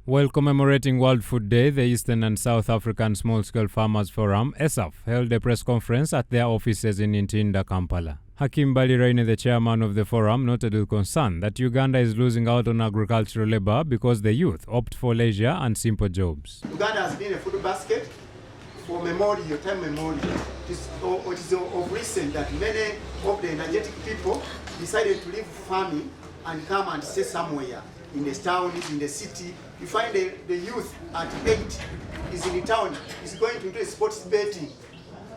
While commemorating World Food Day, the Eastern and South African Small-Scale Farmers Forum, ESAFF, held a press conference at their offices in Ntinda, Kampala. Hakim Baliraine, the chairman of the forum, noted with concern that Uganda is losing out on agricultural labor because the youth opt for leisure and simple jobs. Uganda has been a food basket for time memorial. It is of recent that many of the energetic people decided to leave farming and come and stay somewhere in the town, in the city. You find the youth at 8 is in the town, is going to do sports betting.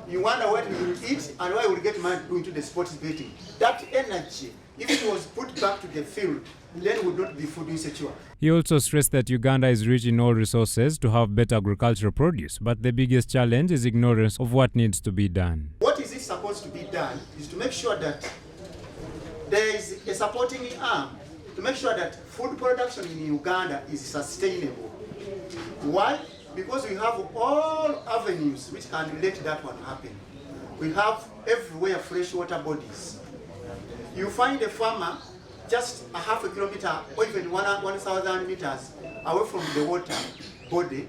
You wonder what we will eat and why we will get money to go into the sports betting. That energy, if it was put back to the field, then we would not be food insecure. He also stressed that Uganda is rich in all resources to have better agricultural produce, but the biggest challenge is ignorance of what needs to be done. What is it supposed to be done is to make sure that there is a supporting arm to make sure that food production in Uganda is sustainable. Why? Because we have all avenues which can let that one happen. We have everywhere freshwater bodies. You find a farmer just a half a kilometer or even 1,000 meters away from the water body.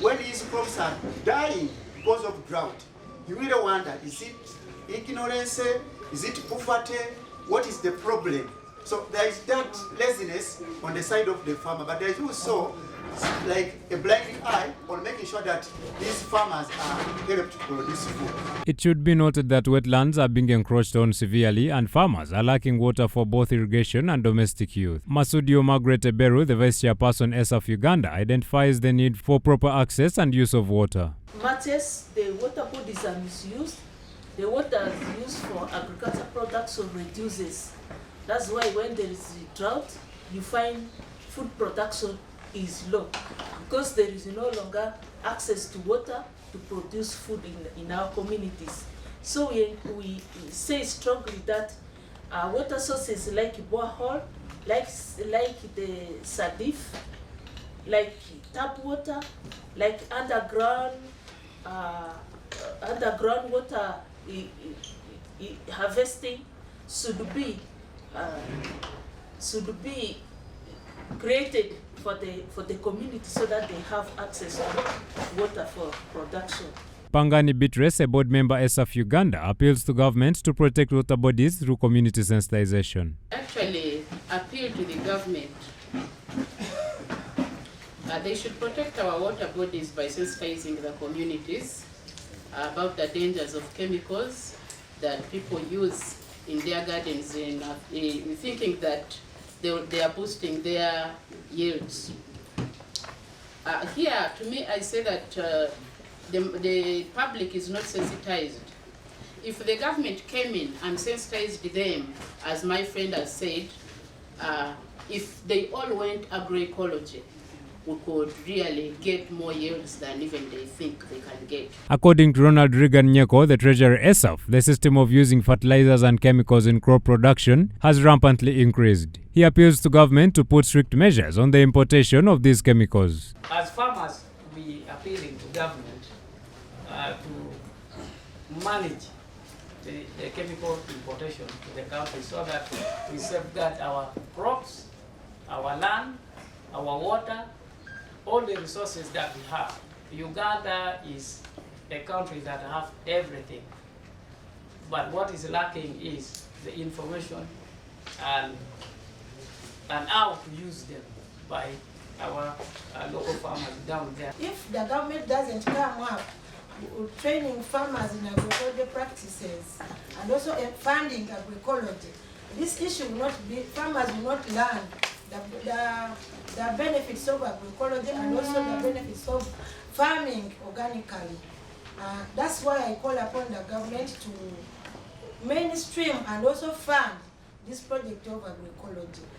When these crops are dying because of drought, you really wonder, is it ignorance? Is it poverty? What is the problem? So there is that laziness on the side of the farmer, but there is also like a blinding eye on making sure that these farmers are helped to produce food. It should be noted that wetlands are being encroached on severely and farmers are lacking water for both irrigation and domestic use. Masudio Margaret Eberu, the vice chairperson ESAFF Uganda, identifies the need for proper access and use of water. Matches, the water bodies are misused. The water used for agricultural production reduces. That's why when there is a drought, you find food production is low because there is no longer access to water to produce food in our communities. So we say strongly that water sources like borehole, like the SADIF, like tap water, like underground water harvesting should be created for the community so that they have access to water for production. Pangani Bitres, a board member ESAFF Uganda, appeals to government to protect water bodies through community sensitization. Actually, appeal to the government. They should protect our water bodies by sensitizing the communities about the dangers of chemicals that people use in their gardens in thinking that they are boosting their yields. Here, to me, I say that the public is not sensitized. If the government came in and sensitized them, as my friend has said, if they all went agroecology, we could really get more yields than even they think they can get. According to Ronald Regan Nyeko, the treasurer ESAFF, the system of using fertilizers and chemicals in crop production has rampantly increased. He appeals to government to put strict measures on the importation of these chemicals. As farmers, we are appealing to government to manage the chemical importation to the country so that we safeguard our crops, our land, our water, all the resources that we have. Uganda is a country that has everything, but what is lacking is the information and how to use them by our local farmers down there. If the government doesn't come up training farmers in agroecology practices and also funding agroecology, this issue will not be, farmers will not learn the benefits of agroecology and also the benefits of farming organically. That's why I call upon the government to mainstream and also fund this project of agroecology.